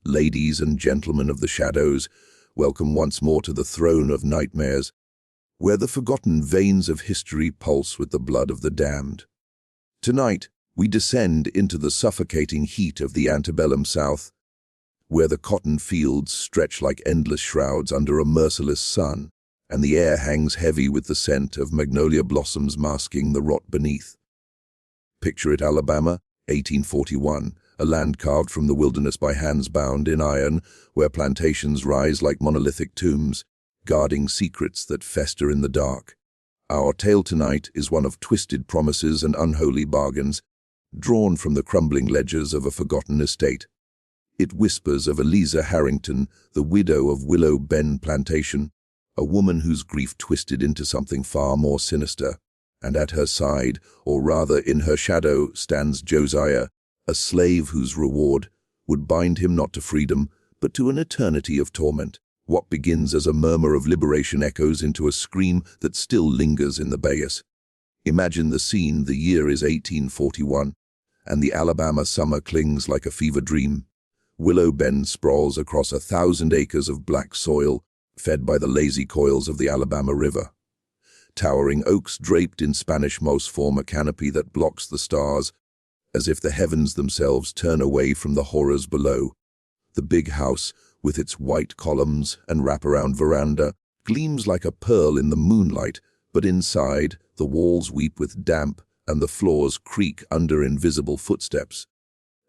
Ladies and gentlemen of the shadows, welcome once more to the throne of nightmares, where the forgotten veins of history pulse with the blood of the damned. Tonight, we descend into the suffocating heat of the antebellum South, where the cotton fields stretch like endless shrouds under a merciless sun, and the air hangs heavy with the scent of magnolia blossoms masking the rot beneath. Picture it, Alabama, 1841, a land carved from the wilderness by hands bound in iron, where plantations rise like monolithic tombs, guarding secrets that fester in the dark. Our tale tonight is one of twisted promises and unholy bargains, drawn from the crumbling ledgers of a forgotten estate. It whispers of Eliza Harrington, the widow of Willow Bend Plantation, a woman whose grief twisted into something far more sinister. And at her side, or rather in her shadow, stands Josiah, a slave whose reward would bind him not to freedom, but to an eternity of torment. What begins as a murmur of liberation echoes into a scream that still lingers in the bayous. Imagine the scene. The year is 1841, and the Alabama summer clings like a fever dream. Willow Bend sprawls across 1,000 acres of black soil, fed by the lazy coils of the Alabama River. Towering oaks draped in Spanish moss form a canopy that blocks the stars, as if the heavens themselves turn away from the horrors below. The big house, with its white columns and wraparound veranda, gleams like a pearl in the moonlight, but inside, the walls weep with damp and the floors creak under invisible footsteps.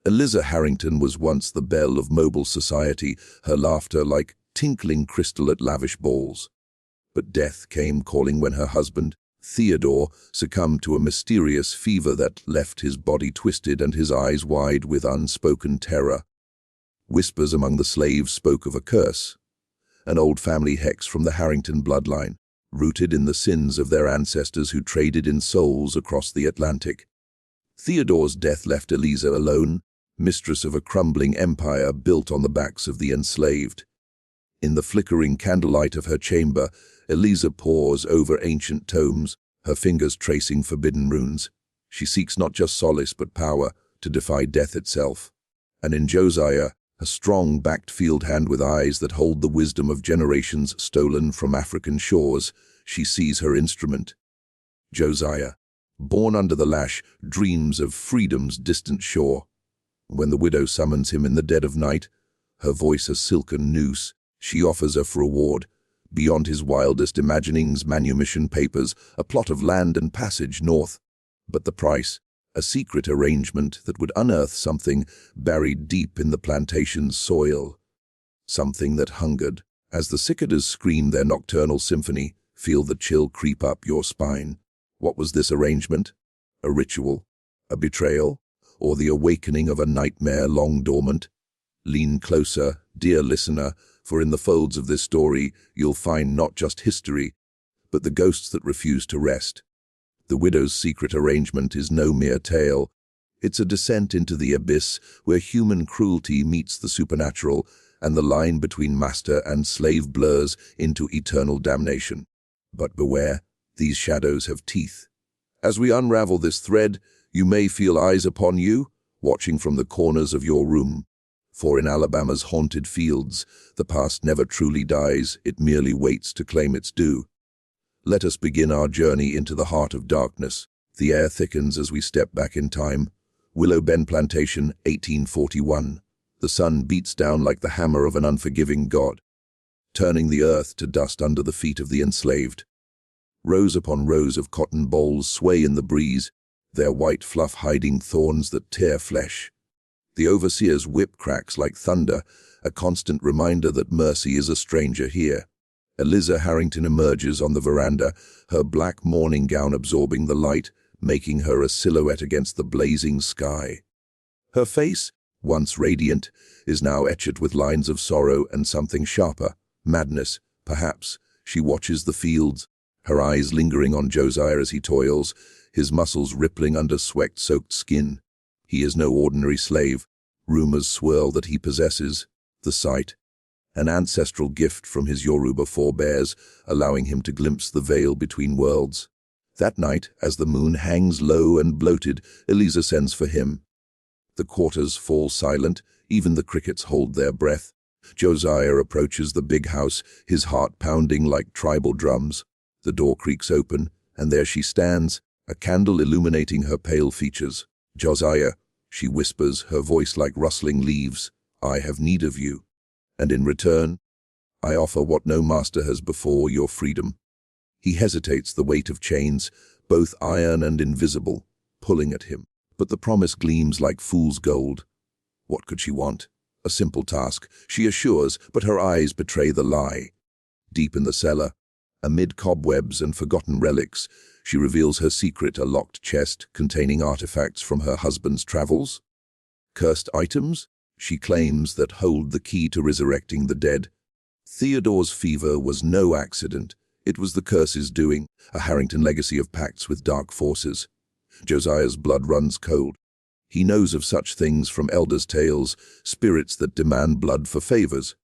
Eliza Harrington was once the belle of mobile society, her laughter like tinkling crystal at lavish balls. But death came calling when her husband, Theodore, succumbed to a mysterious fever that left his body twisted and his eyes wide with unspoken terror. Whispers among the slaves spoke of a curse, an old family hex from the Harrington bloodline, rooted in the sins of their ancestors who traded in souls across the Atlantic. Theodore's death left Eliza alone, mistress of a crumbling empire built on the backs of the enslaved. In the flickering candlelight of her chamber, Eliza pores over ancient tomes, her fingers tracing forbidden runes. She seeks not just solace but power to defy death itself. And in Josiah, a strong-backed field hand with eyes that hold the wisdom of generations stolen from African shores, she sees her instrument. Josiah, born under the lash, dreams of freedom's distant shore. When the widow summons him in the dead of night, her voice a silken noose, she offers a reward, beyond his wildest imaginings, manumission papers, a plot of land and passage north. But the price, a secret arrangement that would unearth something buried deep in the plantation's soil. Something that hungered. As the cicadas scream their nocturnal symphony, feel the chill creep up your spine. What was this arrangement? A ritual? A betrayal? Or the awakening of a nightmare long dormant? Lean closer, dear listener, for in the folds of this story you'll find not just history, but the ghosts that refuse to rest. The widow's secret arrangement is no mere tale. It's a descent into the abyss where human cruelty meets the supernatural and the line between master and slave blurs into eternal damnation. But beware, these shadows have teeth. As we unravel this thread, you may feel eyes upon you, watching from the corners of your room. For in Alabama's haunted fields, the past never truly dies, it merely waits to claim its due. Let us begin our journey into the heart of darkness. The air thickens as we step back in time. Willow Bend Plantation, 1841. The sun beats down like the hammer of an unforgiving god, turning the earth to dust under the feet of the enslaved. Rows upon rows of cotton bolls sway in the breeze, their white fluff hiding thorns that tear flesh. The overseer's whip cracks like thunder, a constant reminder that mercy is a stranger here. Eliza Harrington emerges on the veranda, her black morning gown absorbing the light, making her a silhouette against the blazing sky. Her face, once radiant, is now etched with lines of sorrow and something sharper, madness, perhaps. She watches the fields, her eyes lingering on Josiah as he toils, his muscles rippling under sweat-soaked skin. He is no ordinary slave. Rumors swirl that he possesses the sight, an ancestral gift from his Yoruba forebears, allowing him to glimpse the veil between worlds. That night, as the moon hangs low and bloated, Eliza sends for him. The quarters fall silent, Even the crickets hold their breath. Josiah approaches the big house, his heart pounding like tribal drums. The door creaks open, and there she stands, a candle illuminating her pale features. "Josiah," she whispers, her voice like rustling leaves, "I have need of you. And in return, I offer what no master has before, your freedom." He hesitates, the weight of chains, both iron and invisible, pulling at him. But the promise gleams like fool's gold. What could she want? A simple task, she assures, but her eyes betray the lie. Deep in the cellar, amid cobwebs and forgotten relics, she reveals her secret, a locked chest containing artifacts from her husband's travels. Cursed items, she claims, that hold the key to resurrecting the dead. Theodore's fever was no accident. It was the curse's doing, a Harrington legacy of pacts with dark forces. Josiah's blood runs cold. He knows of such things from elders' tales, spirits that demand blood for favors.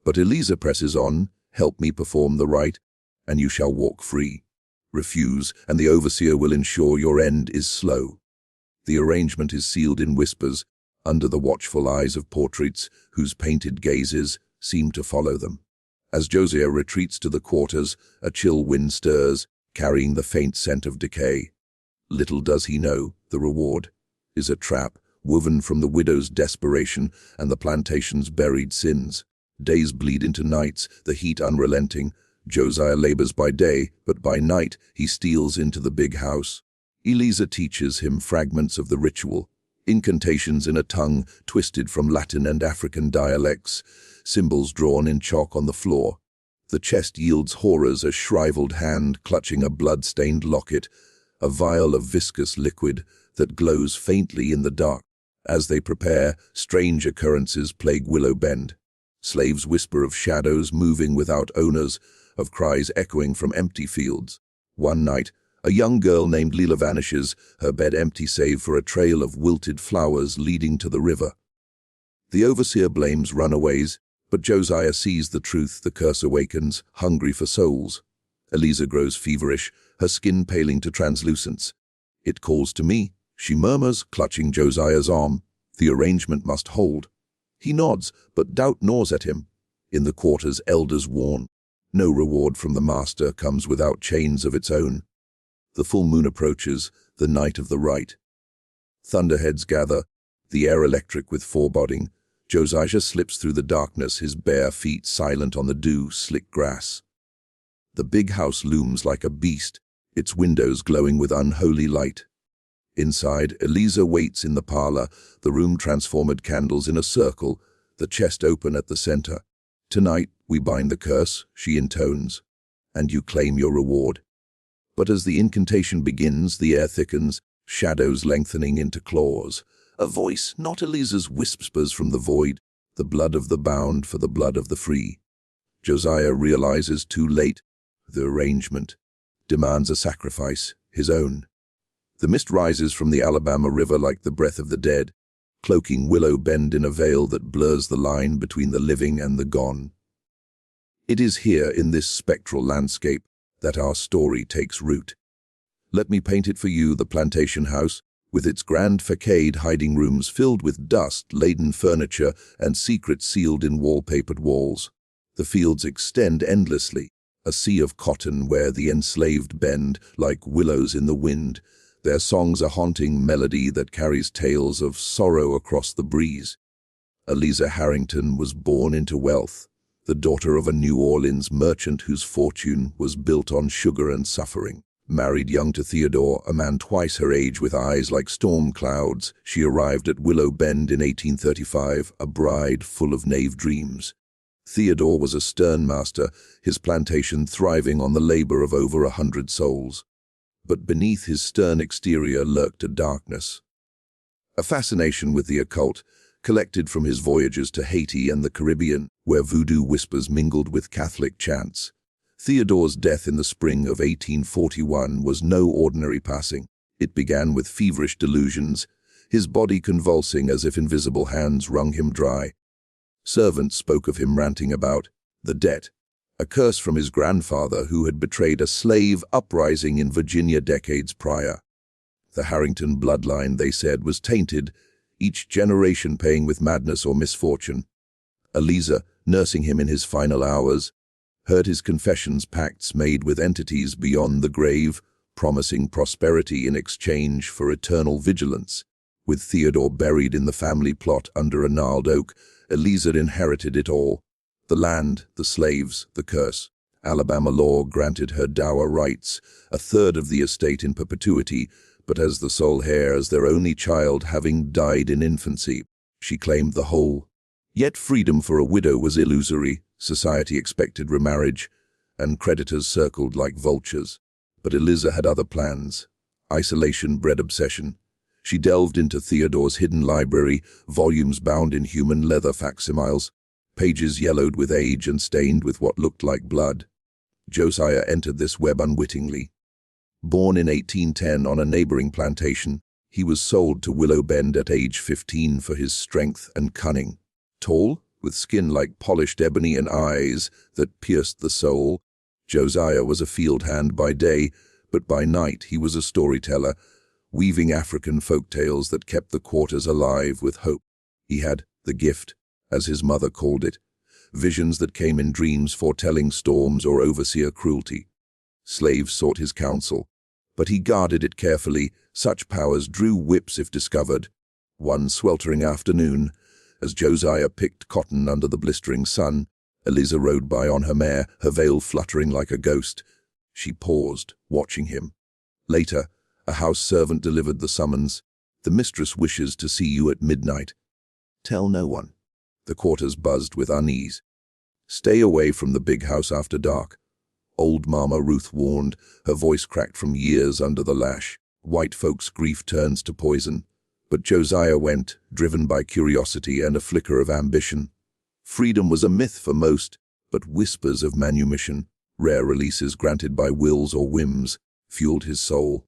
But Eliza presses on, "Help me perform the rite, and you shall walk free. Refuse, and the overseer will ensure your end is slow." The arrangement is sealed in whispers, under the watchful eyes of portraits whose painted gazes seem to follow them. As Josiah retreats to the quarters, a chill wind stirs, carrying the faint scent of decay. Little does he know, the reward is a trap woven from the widow's desperation and the plantation's buried sins. Days bleed into nights, the heat unrelenting. Josiah labors by day, but by night he steals into the big house. Eliza teaches him fragments of the ritual, incantations in a tongue twisted from Latin and African dialects, symbols drawn in chalk on the floor. The chest yields horrors, a shriveled hand clutching a blood-stained locket, a vial of viscous liquid that glows faintly in the dark. As they prepare, strange occurrences plague Willow Bend. Slaves whisper of shadows moving without owners, of cries echoing from empty fields. One night, a young girl named Lila vanishes, her bed empty save for a trail of wilted flowers leading to the river. The overseer blames runaways, but Josiah sees the truth. The curse awakens, hungry for souls. Eliza grows feverish, her skin paling to translucence. "It calls to me," she murmurs, clutching Josiah's arm. The arrangement must hold. He nods, but doubt gnaws at him. In the quarters, elders warn. No reward from the master comes without chains of its own. The full moon approaches, the night of the rite. Thunderheads gather, the air electric with foreboding. Josiah slips through the darkness, his bare feet silent on the dew-slick grass. The big house looms like a beast, its windows glowing with unholy light. Inside, Eliza waits in the parlor, the room transformed candles in a circle, the chest open at the center. "Tonight we bind the curse," she intones, "and you claim your reward." But as the incantation begins, the air thickens, shadows lengthening into claws. A voice, not Eliza's, whispers from the void, "The blood of the bound for the blood of the free." Josiah realizes too late. The arrangement demands a sacrifice, his own. The mist rises from the Alabama River like the breath of the dead, cloaking Willow Bend in a veil that blurs the line between the living and the gone. It is here, in this spectral landscape, that our story takes root. Let me paint it for you, the plantation house, with its grand facade hiding rooms filled with dust-laden furniture and secrets sealed in wallpapered walls. The fields extend endlessly, a sea of cotton where the enslaved bend like willows in the wind, their songs a haunting melody that carries tales of sorrow across the breeze. Eliza Harrington was born into wealth, the daughter of a New Orleans merchant whose fortune was built on sugar and suffering. Married young to Theodore, a man twice her age with eyes like storm clouds, she arrived at Willow Bend in 1835, a bride full of naive dreams. Theodore was a stern master, his plantation thriving on the labor of over 100 souls. But beneath his stern exterior lurked a darkness. A fascination with the occult, collected from his voyages to Haiti and the Caribbean, where voodoo whispers mingled with Catholic chants. Theodore's death in the spring of 1841 was no ordinary passing. It began with feverish delusions, his body convulsing as if invisible hands wrung him dry. Servants spoke of him ranting about the debt, a curse from his grandfather who had betrayed a slave uprising in Virginia decades prior. The Harrington bloodline, they said, was tainted, each generation paying with madness or misfortune. Eliza, nursing him in his final hours, heard his confessions, pacts made with entities beyond the grave, promising prosperity in exchange for eternal vigilance. With Theodore buried in the family plot under a gnarled oak, Eliza inherited it all. The land, the slaves, the curse. Alabama law granted her dower rights, a third of the estate in perpetuity, but as the sole heir, as their only child having died in infancy, she claimed the whole. Yet freedom for a widow was illusory. Society expected remarriage, and creditors circled like vultures. But Eliza had other plans. Isolation bred obsession. She delved into Theodore's hidden library, volumes bound in human leather facsimiles, pages yellowed with age and stained with what looked like blood. Josiah entered this web unwittingly. Born in 1810 on a neighboring plantation, he was sold to Willow Bend at age 15 for his strength and cunning. Tall, with skin like polished ebony and eyes that pierced the soul, Josiah was a field hand by day, but by night he was a storyteller, weaving African folk tales that kept the quarters alive with hope. He had the gift, as his mother called it, visions that came in dreams foretelling storms or overseer cruelty. Slaves sought his counsel, but he guarded it carefully. Such powers drew whips if discovered. One sweltering afternoon, as Josiah picked cotton under the blistering sun, Eliza rode by on her mare, her veil fluttering like a ghost. She paused, watching him. Later, a house servant delivered the summons. "The mistress wishes to see you at midnight." "Tell no one." The quarters buzzed with unease. "Stay away from the big house after dark." Old Mama Ruth warned, her voice cracked from years under the lash. White folks' grief turns to poison. But Josiah went, driven by curiosity and a flicker of ambition. Freedom was a myth for most, but whispers of manumission, rare releases granted by wills or whims, fueled his soul.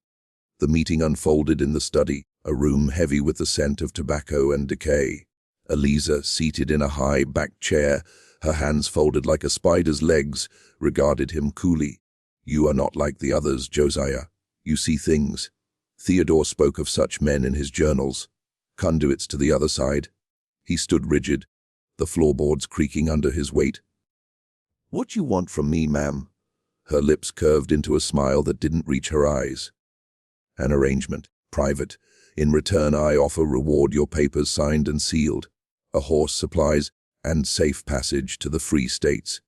The meeting unfolded in the study, a room heavy with the scent of tobacco and decay. Eliza, seated in a high-backed chair, her hands folded like a spider's legs, regarded him coolly. "You are not like the others, Josiah. You see things." Theodore spoke of such men in his journals. Conduits to the other side. He stood rigid, the floorboards creaking under his weight. "What you want from me, ma'am?" Her lips curved into a smile that didn't reach her eyes. "An arrangement, private. In return, I offer reward your papers signed and sealed, a horse, supplies, and safe passage to the free states."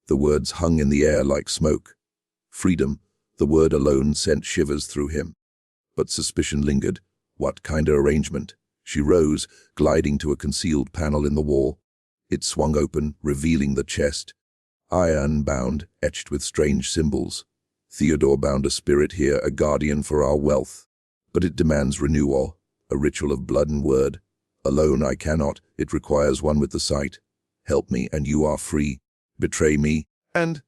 The words hung in the air like smoke. Freedom, the word alone sent shivers through him. But suspicion lingered. What kind of arrangement? She rose, gliding to a concealed panel in the wall. It swung open, revealing the chest. Iron-bound, etched with strange symbols. "Theodore bound a spirit here, a guardian for our wealth. But it demands renewal, a ritual of blood and word. Alone I cannot, it requires one with the sight. Help me, and you are free. Betray me, and—"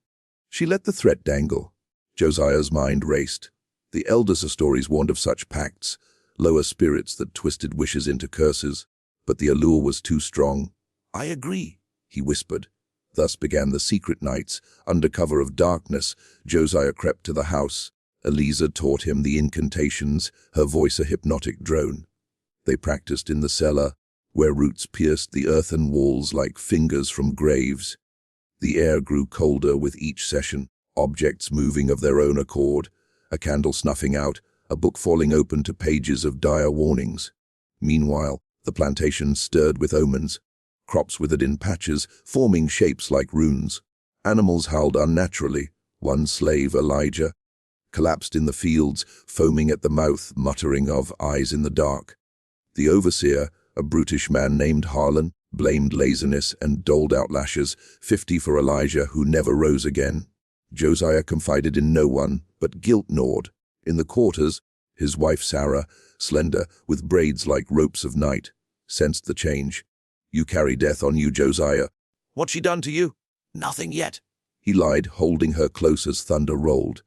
She let the threat dangle. Josiah's mind raced. The elders of stories warned of such pacts, lower spirits that twisted wishes into curses. But the allure was too strong. "I agree," he whispered. Thus began the secret nights. Under cover of darkness, Josiah crept to the house. Eliza taught him the incantations, her voice a hypnotic drone. They practiced in the cellar, where roots pierced the earthen walls like fingers from graves. The air grew colder with each session, objects moving of their own accord, a candle snuffing out, a book falling open to pages of dire warnings. Meanwhile, the plantation stirred with omens. Crops withered in patches, forming shapes like runes. Animals howled unnaturally. One slave, Elijah, collapsed in the fields, foaming at the mouth, muttering of eyes in the dark. The overseer, a brutish man named Harlan, blamed laziness and doled out lashes, 50 for Elijah, who never rose again. Josiah confided in no one, but guilt gnawed. In the quarters, his wife Sarah, slender, with braids like ropes of night, sensed the change. "You carry death on you, Josiah." "What's she done to you?" "Nothing yet," he lied, holding her close as thunder rolled.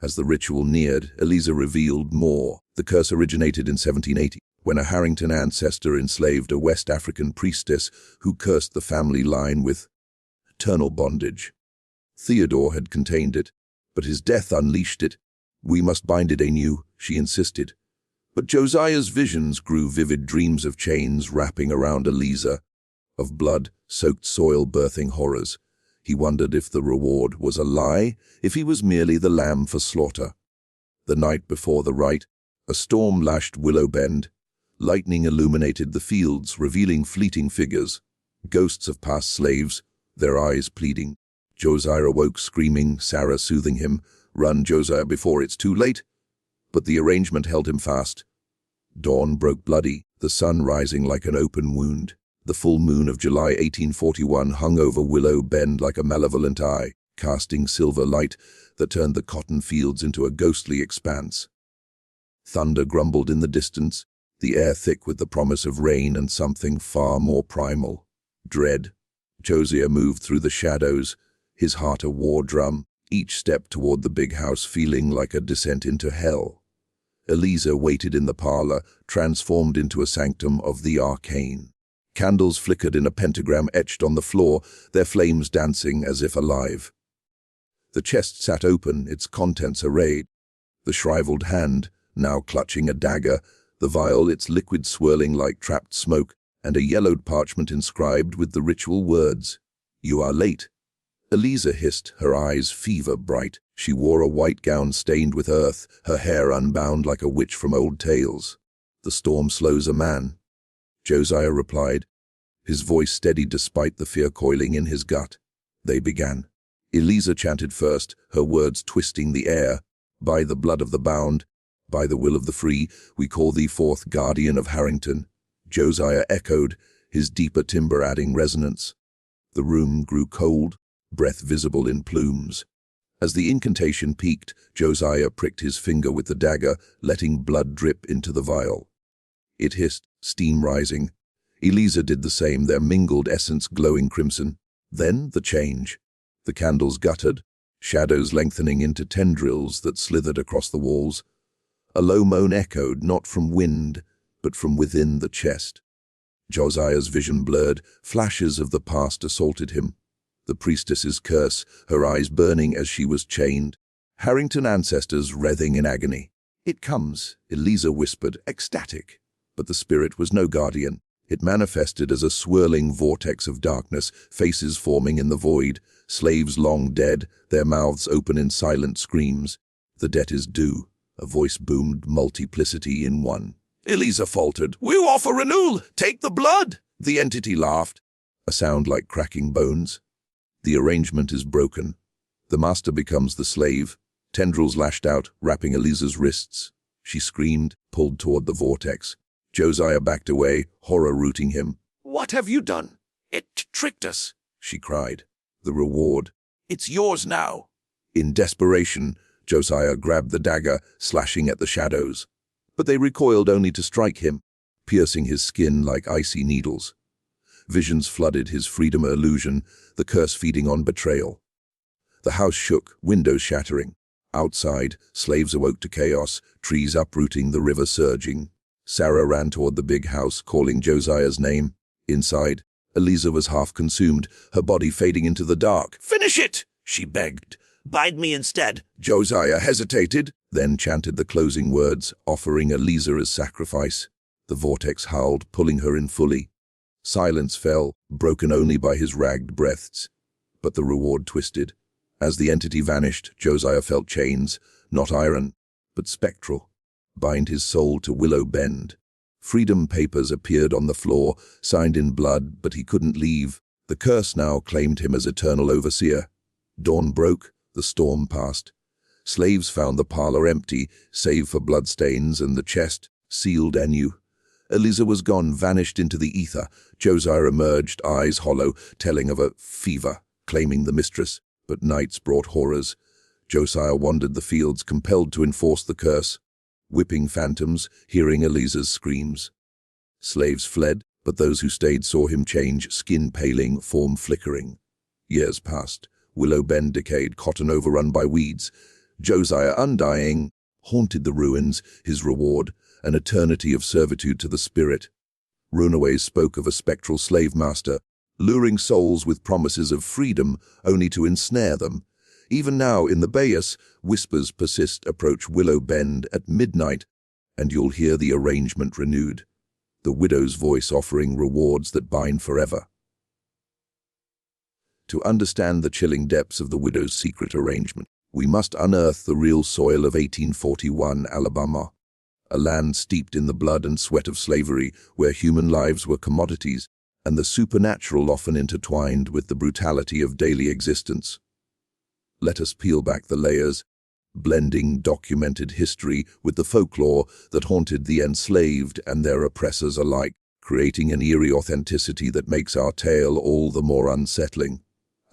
As the ritual neared, Eliza revealed more. The curse originated in 1780, when a Harrington ancestor enslaved a West African priestess who cursed the family line with eternal bondage. Theodore had contained it, but his death unleashed it. "We must bind it anew," she insisted. But Josiah's visions grew vivid dreams of chains wrapping around Eliza, of blood-soaked soil birthing horrors. He wondered if the reward was a lie, if he was merely the lamb for slaughter. The night before the rite, a storm lashed Willow Bend. Lightning illuminated the fields, revealing fleeting figures, ghosts of past slaves, their eyes pleading. Josiah awoke screaming, Sarah soothing him, "Run, Josiah, before it's too late." But the arrangement held him fast. Dawn broke bloody, the sun rising like an open wound. The full moon of July 1841 hung over Willow Bend like a malevolent eye, casting silver light that turned the cotton fields into a ghostly expanse. Thunder grumbled in the distance, the air thick with the promise of rain and something far more primal, dread. Josiah moved through the shadows, his heart a war drum, each step toward the big house feeling like a descent into hell. Eliza waited in the parlor, transformed into a sanctum of the arcane. Candles flickered in a pentagram etched on the floor, their flames dancing as if alive. The chest sat open, its contents arrayed. The shriveled hand, now clutching a dagger, the vial, its liquid swirling like trapped smoke, and a yellowed parchment inscribed with the ritual words, "You are late." Eliza hissed, her eyes fever-bright. She wore a white gown stained with earth, her hair unbound like a witch from old tales. "The storm slows a man," Josiah replied, his voice steady despite the fear coiling in his gut. They began. Eliza chanted first, her words twisting the air. "By the blood of the bound, by the will of the free, we call thee forth, guardian of Harrington." Josiah echoed, his deeper timbre adding resonance. The room grew cold, breath visible in plumes. As the incantation peaked, Josiah pricked his finger with the dagger, letting blood drip into the vial. It hissed, steam rising. Eliza did the same, their mingled essence glowing crimson. Then the change. The candles guttered, shadows lengthening into tendrils that slithered across the walls. A low moan echoed, not from wind, but from within the chest. Josiah's vision blurred, flashes of the past assaulted him. The priestess's curse, her eyes burning as she was chained. Harrington ancestors writhing in agony. "It comes," Eliza whispered, ecstatic. But the spirit was no guardian. It manifested as a swirling vortex of darkness, faces forming in the void, slaves long dead, their mouths open in silent screams. "The debt is due," a voice boomed, multiplicity in one. Eliza faltered. "We offer renewal! Take the blood!" The entity laughed, a sound like cracking bones. "The arrangement is broken. The master becomes the slave." Tendrils lashed out, wrapping Eliza's wrists. She screamed, pulled toward the vortex. Josiah backed away, horror rooting him. "What have you done? It tricked us," she cried. "The reward. It's yours now." In desperation, Josiah grabbed the dagger, slashing at the shadows. But they recoiled only to strike him, piercing his skin like icy needles. Visions flooded his freedom illusion, the curse feeding on betrayal. The house shook, windows shattering. Outside, slaves awoke to chaos, trees uprooting, the river surging. Sarah ran toward the big house, calling Josiah's name. Inside, Eliza was half consumed, her body fading into the dark. "Finish it!" she begged. "Bind me instead." Josiah hesitated, then chanted the closing words, offering Eliza as sacrifice. The vortex howled, pulling her in fully. Silence fell, broken only by his ragged breaths. But the reward twisted. As the entity vanished, Josiah felt chains, not iron, but spectral, bind his soul to Willow Bend. Freedom papers appeared on the floor, signed in blood, but he couldn't leave. The curse now claimed him as eternal overseer. Dawn broke, the storm passed. Slaves found the parlor empty, save for bloodstains and the chest, sealed anew. Eliza was gone, vanished into the ether. Josiah emerged, eyes hollow, telling of a fever, claiming the mistress. But nights brought horrors. Josiah wandered the fields, compelled to enforce the curse, whipping phantoms, hearing Eliza's screams. Slaves fled, but those who stayed saw him change, skin paling, form flickering. Years passed. Willow Bend decayed, cotton overrun by weeds. Josiah, undying, haunted the ruins, his reward, an eternity of servitude to the spirit. Runaways spoke of a spectral slave master, luring souls with promises of freedom, only to ensnare them. Even now, in the Bayous, whispers persist approach Willow Bend at midnight, and you'll hear the arrangement renewed, the widow's voice offering rewards that bind forever. To understand the chilling depths of the widow's secret arrangement, we must unearth the real soil of 1841 Alabama, a land steeped in the blood and sweat of slavery, where human lives were commodities, and the supernatural often intertwined with the brutality of daily existence. Let us peel back the layers, blending documented history with the folklore that haunted the enslaved and their oppressors alike, creating an eerie authenticity that makes our tale all the more unsettling.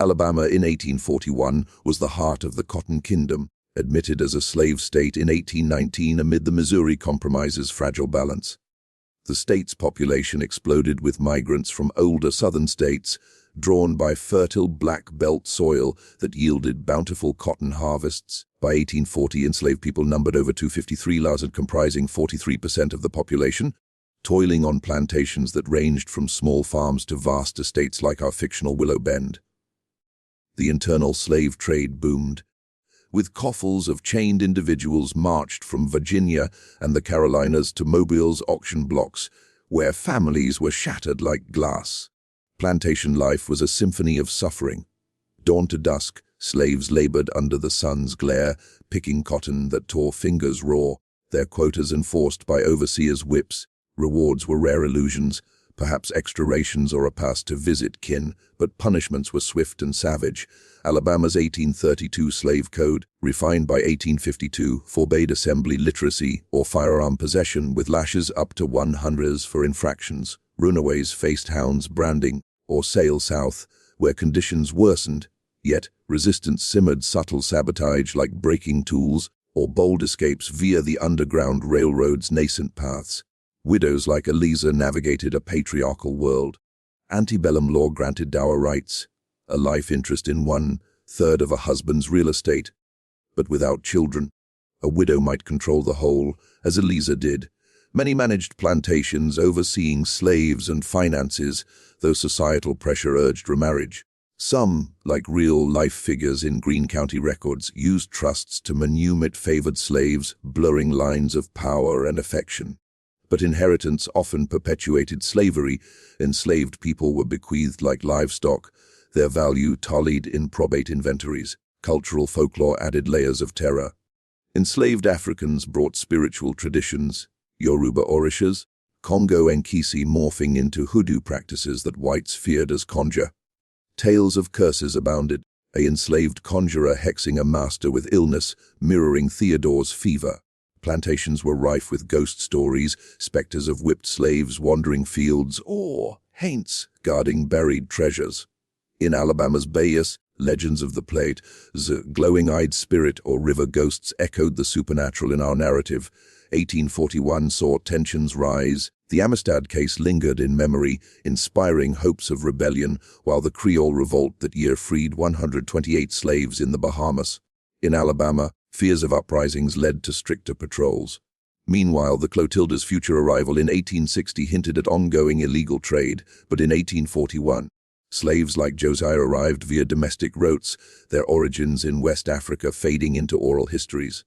Alabama in 1841 was the heart of the Cotton Kingdom, admitted as a slave state in 1819 amid the Missouri Compromise's fragile balance. The state's population exploded with migrants from older southern states, drawn by fertile black belt soil that yielded bountiful cotton harvests. By 1840, enslaved people numbered over 253,000, comprising 43% of the population, toiling on plantations that ranged from small farms to vast estates like our fictional Willow Bend. The internal slave trade boomed, with coffles of chained individuals marched from Virginia and the Carolinas to Mobile's auction blocks, where families were shattered like glass. Plantation life was a symphony of suffering. Dawn to dusk, slaves labored under the sun's glare, picking cotton that tore fingers raw, their quotas enforced by overseers' whips. Rewards were rare illusions, perhaps extra rations or a pass to visit kin, but punishments were swift and savage. Alabama's 1832 slave code, refined by 1852, forbade assembly literacy or firearm possession, with lashes up to 100 for infractions. Runaways faced hounds, branding, or sail south, where conditions worsened, yet resistance simmered. Subtle sabotage like breaking tools or bold escapes via the Underground Railroad's nascent paths. Widows like Eliza navigated a patriarchal world. Antebellum law granted dower rights, a life interest in 1/3 of a husband's real estate. But without children, a widow might control the whole, as Eliza did. Many managed plantations, overseeing slaves and finances, though societal pressure urged remarriage. Some, like real-life figures in Greene County records, used trusts to manumit favored slaves, blurring lines of power and affection. But inheritance often perpetuated slavery. Enslaved people were bequeathed like livestock, their value tallied in probate inventories. Cultural folklore added layers of terror. Enslaved Africans brought spiritual traditions, Yoruba orishas, Congo Nkisi morphing into hoodoo practices that whites feared as conjure. Tales of curses abounded, a enslaved conjurer hexing a master with illness, mirroring Theodore's fever. Plantations were rife with ghost stories, specters of whipped slaves wandering fields, or haints guarding buried treasures. In Alabama's Bayous, legends of the Plate's glowing-eyed spirit or river ghosts echoed the supernatural in our narrative. 1841 saw tensions rise. The Amistad case lingered in memory, inspiring hopes of rebellion, while the Creole revolt that year freed 128 slaves in the Bahamas. In Alabama, fears of uprisings led to stricter patrols. Meanwhile, the Clotilda's future arrival in 1860 hinted at ongoing illegal trade, but in 1841, slaves like Josiah arrived via domestic routes, their origins in West Africa fading into oral histories.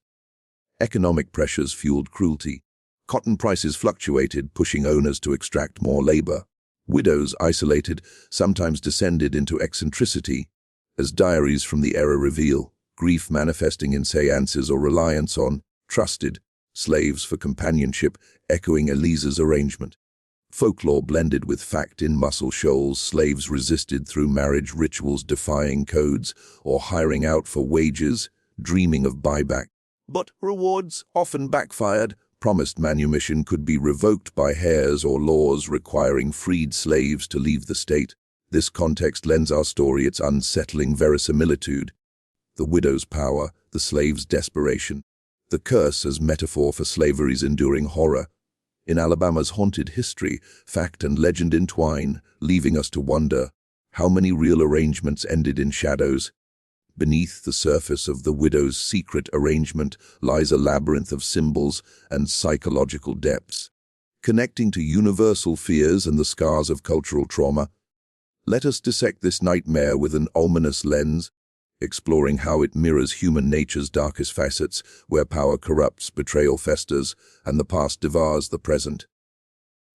Economic pressures fueled cruelty. Cotton prices fluctuated, pushing owners to extract more labor. Widows, isolated, sometimes descended into eccentricity, as diaries from the era reveal, grief manifesting in seances or reliance on trusted slaves for companionship, echoing Eliza's arrangement. Folklore blended with fact in Muscle Shoals, slaves resisted through marriage rituals defying codes or hiring out for wages, dreaming of buyback. But rewards often backfired. Promised manumission could be revoked by heirs or laws requiring freed slaves to leave the state. This context lends our story its unsettling verisimilitude. The widow's power, the slave's desperation, the curse as metaphor for slavery's enduring horror. In Alabama's haunted history, fact and legend entwine, leaving us to wonder how many real arrangements ended in shadows. Beneath the surface of the widow's secret arrangement lies a labyrinth of symbols and psychological depths, connecting to universal fears and the scars of cultural trauma. Let us dissect this nightmare with an ominous lens, exploring how it mirrors human nature's darkest facets, where power corrupts, betrayal festers, and the past devours the present.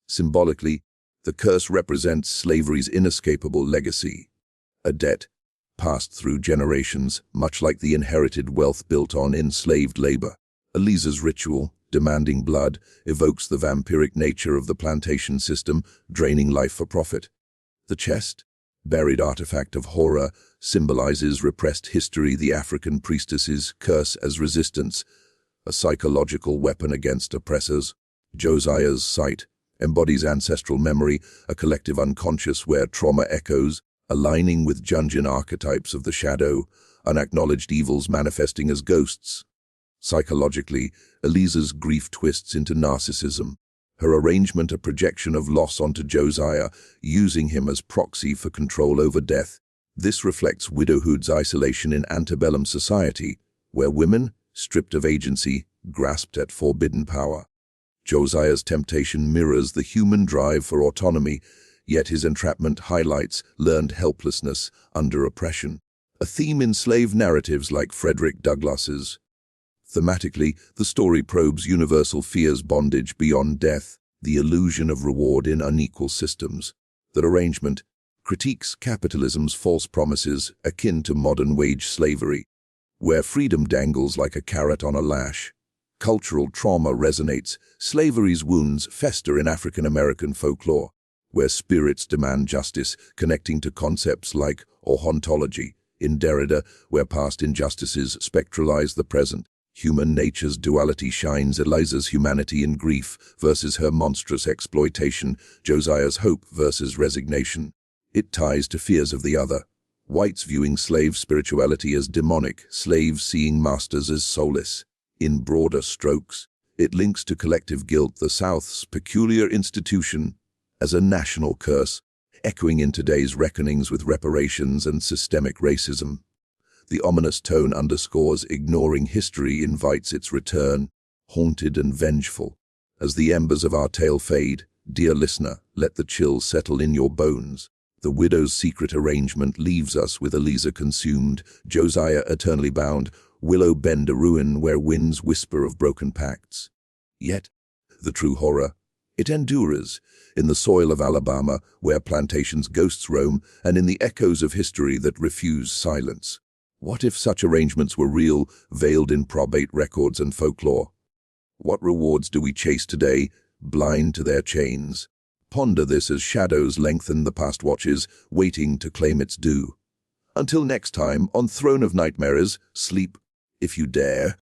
Symbolically, the curse represents slavery's inescapable legacy, a debt passed through generations, much like the inherited wealth built on enslaved labor. Eliza's ritual, demanding blood, evokes the vampiric nature of the plantation system, draining life for profit. The chest, buried artifact of horror, symbolizes repressed history, the African priestess's curse as resistance, a psychological weapon against oppressors. Josiah's sight embodies ancestral memory, a collective unconscious where trauma echoes, aligning with Jungian archetypes of the shadow, unacknowledged evils manifesting as ghosts. Psychologically, Eliza's grief twists into narcissism, her arrangement a projection of loss onto Josiah, using him as proxy for control over death. This reflects widowhood's isolation in antebellum society, where women, stripped of agency, grasped at forbidden power. Josiah's temptation mirrors the human drive for autonomy, yet his entrapment highlights learned helplessness under oppression, a theme in slave narratives like Frederick Douglass's. Thematically, the story probes universal fears, bondage beyond death, the illusion of reward in unequal systems. The arrangement critiques capitalism's false promises akin to modern wage slavery, where freedom dangles like a carrot on a lash. Cultural trauma resonates, slavery's wounds fester in African-American folklore, where spirits demand justice, connecting to concepts like hauntology. In Derrida, where past injustices spectralize the present, human nature's duality shines, Eliza's humanity in grief versus her monstrous exploitation, Josiah's hope versus resignation. It ties to fears of the other. Whites viewing slave spirituality as demonic, slaves seeing masters as soulless. In broader strokes, it links to collective guilt, the South's peculiar institution, as a national curse, echoing in today's reckonings with reparations and systemic racism. The ominous tone underscores ignoring history invites its return, haunted and vengeful. As the embers of our tale fade, dear listener, let the chill settle in your bones. The widow's secret arrangement leaves us with Eliza consumed, Josiah eternally bound, Willow Bend a ruin where winds whisper of broken pacts. Yet, the true horror, it endures, in the soil of Alabama where plantations' ghosts roam, and in the echoes of history that refuse silence. What if such arrangements were real, veiled in probate records and folklore? What rewards do we chase today, blind to their chains? Ponder this as shadows lengthen the past watches, waiting to claim its due. Until next time, on Throne of Nightmares, sleep, if you dare.